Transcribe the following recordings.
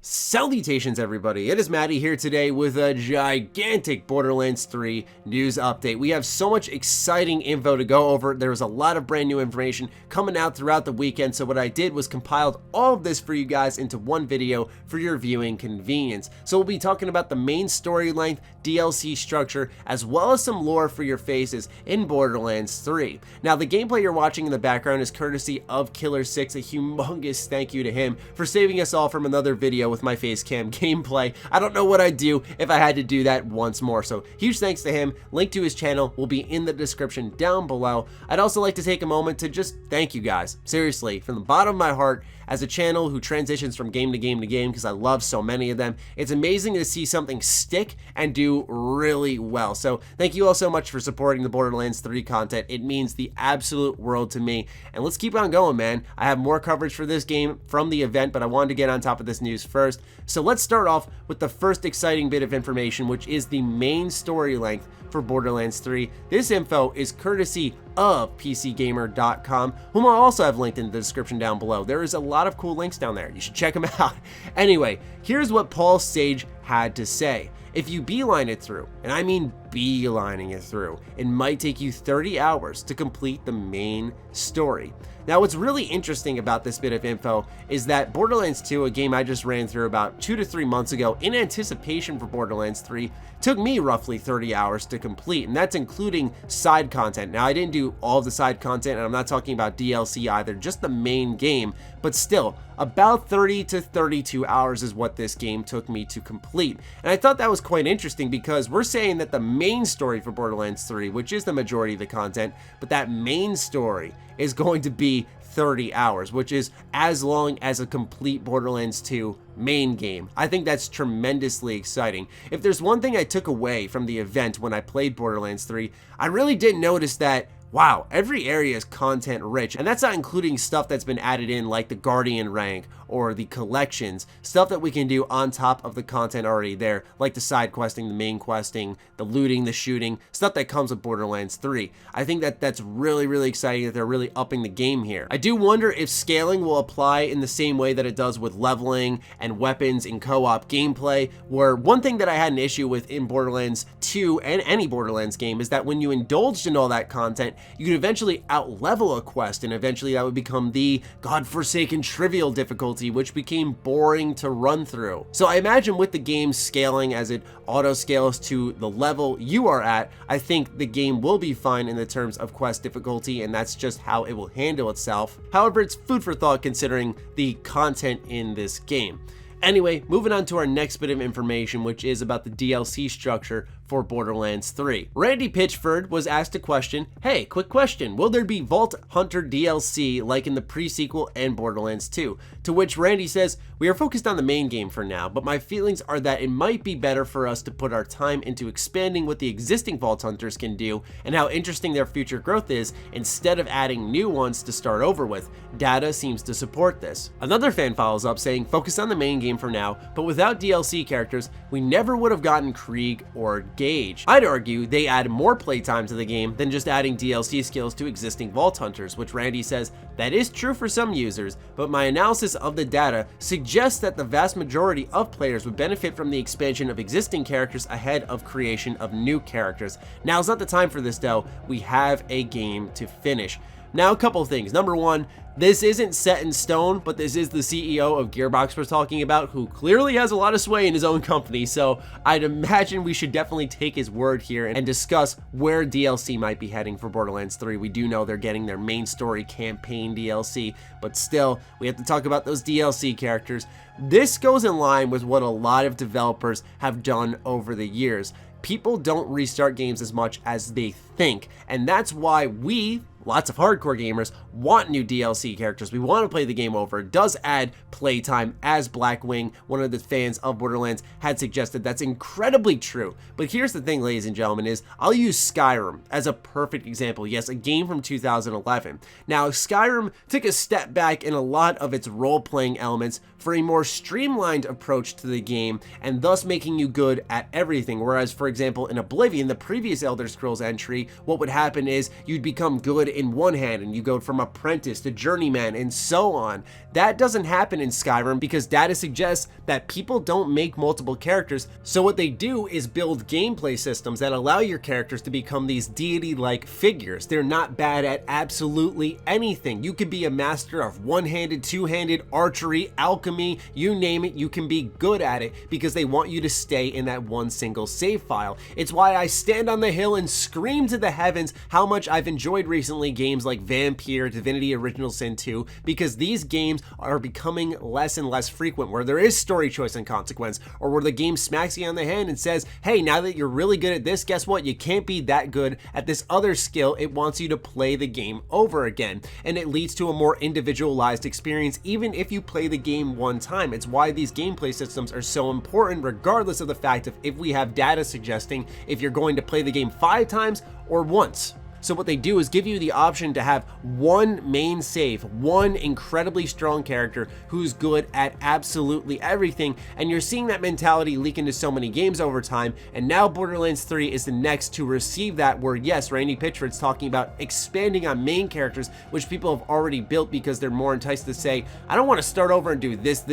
Salutations everybody, it is Matty here today with a gigantic Borderlands 3 news update. We have so much exciting info to go over. There's a lot of brand new information coming out throughout the weekend, so what I did was compiled all of this for you guys into one video for your viewing convenience. So we'll be talking about the main story length, DLC structure, as well as some lore for your faces in Borderlands 3. Now the gameplay you're watching in the background is courtesy of Killer6, a humongous thank you to him for saving us all from another video with my face cam gameplay. I don't know what I'd do if I had to do that once more, so huge thanks to him. Link to his channel will be in the description down below. I'd also like to take a moment to just thank you guys, seriously, from the bottom of my heart. As a channel who transitions from game to game to game because I love so many of them, it's amazing to see something stick and do really well. So thank you all so much for supporting the Borderlands 3 content. It means the absolute world to me. And let's keep on going, man. I have more coverage for this game from the event, but I wanted to get on top of this news first. So let's start off with the first exciting bit of information, which is the main story length for Borderlands 3. This info is courtesy of PCGamer.com, whom I also have linked in the description down below. There is a lot of cool links down there. You should check them out. Anyway, here's what Paul Sage had to say. If you beeline it through, and I mean beelining it through, it might take you 30 hours to complete the main story. Now, what's really interesting about this bit of info is that Borderlands 2, a game I just ran through about 2 to 3 months ago in anticipation for Borderlands 3, took me roughly 30 hours to complete, and that's including side content. Now, I didn't do all of the side content, and I'm not talking about DLC either, just the main game, but still, about 30 to 32 hours is what this game took me to complete. And I thought that was quite interesting because we're saying that the main story for Borderlands 3, which is the majority of the content, but that main story is going to be 30 hours, which is as long as a complete Borderlands 2 main game. I think that's tremendously exciting. If there's one thing I took away from the event when I played Borderlands 3, I really did notice that wow, every area is content rich, and that's not including stuff that's been added in like the Guardian rank or the collections, stuff that we can do on top of the content already there, like the side questing, the main questing, the looting, the shooting, stuff that comes with Borderlands 3. I think that that's really exciting that they're really upping the game here. I do wonder if scaling will apply in the same way that it does with leveling and weapons in co-op gameplay, where one thing that I had an issue with in Borderlands 2 and any Borderlands game is that when you indulged in all that content, you could eventually out-level a quest, and eventually that would become the godforsaken trivial difficulty, which became boring to run through. So I imagine with the game scaling as it auto-scales to the level you are at, I think the game will be fine in the terms of quest difficulty, and that's just how it will handle itself. However, it's food for thought considering the content in this game. Anyway, moving on to our next bit of information, which is about the DLC structure for Borderlands 3. Randy Pitchford was asked a question, hey, quick question, will there be Vault Hunter DLC like in the pre-sequel and Borderlands 2? To which Randy says, we are focused on the main game for now, but my feelings are that it might be better for us to put our time into expanding what the existing Vault Hunters can do and how interesting their future growth is instead of adding new ones to start over with. Data seems to support this. Another fan follows up saying, focus on the main game for now, but without DLC characters, we never would have gotten Krieg or Gage. I'd argue they add more playtime to the game than just adding DLC skills to existing Vault Hunters, which Randy says that is true for some users, but my analysis of the data suggests that the vast majority of players would benefit from the expansion of existing characters ahead of creation of new characters. Now's not the time for this though, we have a game to finish. Now, a couple of things. Number one, this isn't set in stone, but this is the CEO of Gearbox we're talking about, who clearly has a lot of sway in his own company, so I'd imagine we should definitely take his word here and discuss where DLC might be heading for Borderlands 3. We do know they're getting their main story campaign DLC, but still, we have to talk about those DLC characters. This goes in line with what a lot of developers have done over the years. People don't restart games as much as they think, and that's why we, lots of hardcore gamers, want new DLC characters. We want to play the game over. It does add playtime, as Blackwing, one of the fans of Borderlands, had suggested. That's incredibly true. But here's the thing, ladies and gentlemen, is I'll use Skyrim as a perfect example. Yes, a game from 2011. Now, Skyrim took a step back in a lot of its role-playing elements for a more streamlined approach to the game, and thus making you good at everything. Whereas, for example, in Oblivion, the previous Elder Scrolls entry, what would happen is you'd become good in one hand and you go from apprentice to journeyman and so on. That doesn't happen in Skyrim because data suggests that people don't make multiple characters, so what they do is build gameplay systems that allow your characters to become these deity-like figures. They're not bad at absolutely anything. You could be a master of one-handed, two-handed, archery, alchemy, you name it, you can be good at it because they want you to stay in that one single save file. It's why I stand on the hill and scream to the heavens how much I've enjoyed recently games like Vampire, Divinity Original Sin 2, because these games are becoming less and less frequent where there is story choice and consequence, or where the game smacks you on the hand and says, hey, now that you're really good at this, guess what? You can't be that good at this other skill. It wants you to play the game over again, and it leads to a more individualized experience even if you play the game one time. It's why these gameplay systems are so important regardless of the fact of if we have data suggesting if you're going to play the game 5 times or once. So what they do is give you the option to have one main save, one incredibly strong character who's good at absolutely everything, and you're seeing that mentality leak into so many games over time, and now Borderlands 3 is the next to receive that, where yes, Randy Pitchford's talking about expanding on main characters, which people have already built because they're more enticed to say, I don't want to start over and do this,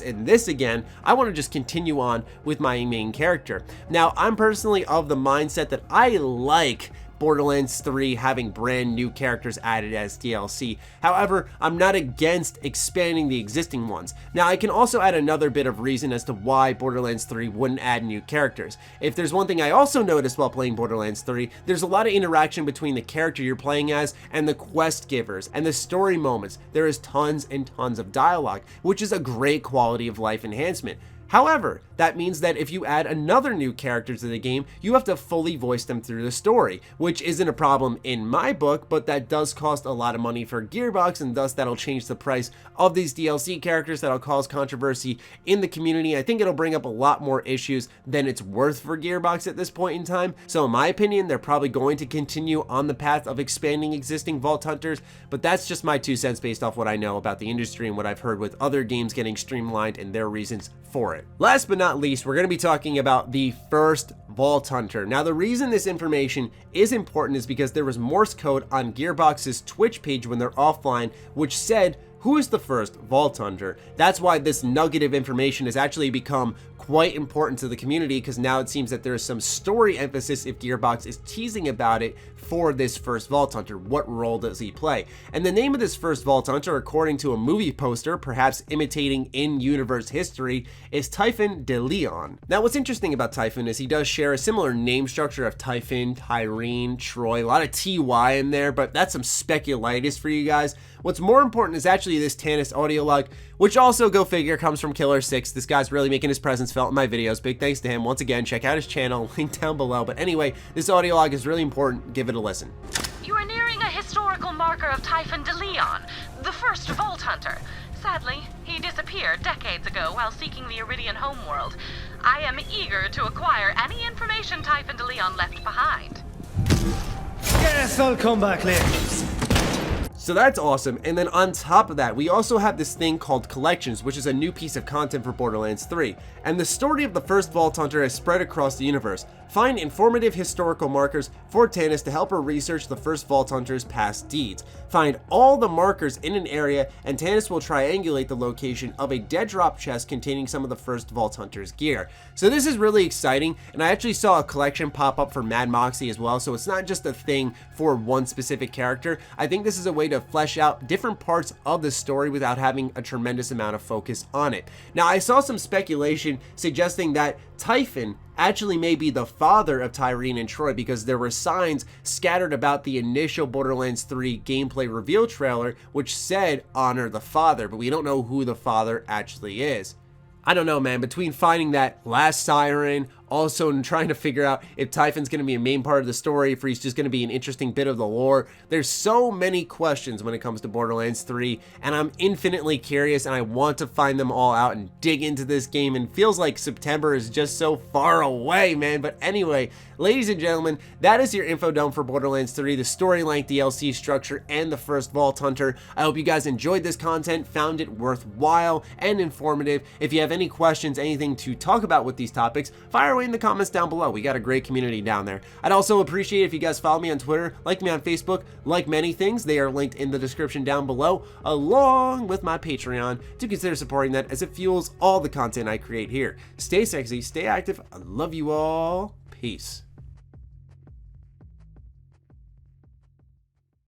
and this again. I want to just continue on with my main character. Now, I'm personally of the mindset that I like Borderlands 3 having brand new characters added as DLC. However, I'm not against expanding the existing ones. Now, I can also add another bit of reason as to why Borderlands 3 wouldn't add new characters. If there's one thing I also noticed while playing Borderlands 3, there's a lot of interaction between the character you're playing as and the quest givers and the story moments. There is tons and tons of dialogue, which is a great quality of life enhancement. However, that means that if you add another new character to the game, you have to fully voice them through the story, which isn't a problem in my book, but that does cost a lot of money for Gearbox, and thus that'll change the price of these DLC characters. That'll cause controversy in the community. I think it'll bring up a lot more issues than it's worth for Gearbox at this point in time. So in my opinion, they're probably going to continue on the path of expanding existing Vault Hunters, but that's just my 2 cents based off what I know about the industry and what I've heard with other games getting streamlined and their reasons for it. Last but not least, we're going to be talking about the first Vault Hunter. Now, the reason this information is important is because there was Morse code on Gearbox's Twitch page when they're offline, which said, who is the first Vault Hunter? That's why this nugget of information has actually become quite important to the community, because now it seems that there is some story emphasis if Gearbox is teasing about it for this first Vault Hunter. What role does he play? And the name of this first Vault Hunter, according to a movie poster, perhaps imitating in-universe history, is Typhon de Leon. Now, what's interesting about Typhon is he does share a similar name structure of Typhon, Tyrene, Troy, a lot of TY in there, but that's some speculitis for you guys. What's more important is actually this Tannis audio log, which also, go figure, comes from Killer 6. This guy's really making his presence felt in my videos. Big thanks to him. Once again, check out his channel, link down below. But anyway, this audio log is really important. Give it a listen. You are nearing a historical marker of Typhon de Leon, the first Vault Hunter. Sadly, he disappeared decades ago while seeking the Iridian homeworld. I am eager to acquire any information Typhon de Leon left behind. Yes, I'll come back later. So that's awesome. And then on top of that, we also have this thing called Collections, which is a new piece of content for Borderlands 3. And the story of the first Vault Hunter has spread across the universe. Find informative historical markers for Tannis to help her research the first Vault Hunter's past deeds. Find all the markers in an area, and Tannis will triangulate the location of a dead drop chest containing some of the first Vault Hunter's gear. So this is really exciting, and I actually saw a collection pop up for Mad Moxie as well, so it's not just a thing for one specific character. I think this is a way to flesh out different parts of the story without having a tremendous amount of focus on it. Now, I saw some speculation suggesting that Typhon actually may be the father of Tyrene and Troy, because there were signs scattered about the initial Borderlands 3 gameplay reveal trailer which said honor the father, but we don't know who the father actually is. I don't know, man. Between finding that last siren, also trying to figure out if Typhon's going to be a main part of the story, if he's just going to be an interesting bit of the lore, there's so many questions when it comes to Borderlands 3, and I'm infinitely curious, and I want to find them all out and dig into this game, and feels like September is just so far away, man. But anyway, ladies and gentlemen, that is your info dump for Borderlands 3, the storyline, DLC structure, and the first Vault Hunter. I hope you guys enjoyed this content, found it worthwhile and informative. If you have any questions, anything to talk about with these topics, fire away in the comments down below. We got a great community down there. I'd also appreciate if you guys follow me on Twitter, like me on Facebook, like many things. They are linked in the description down below, along with my Patreon, to consider supporting that as it fuels all the content I create here. Stay sexy, stay active. I love you all. Peace.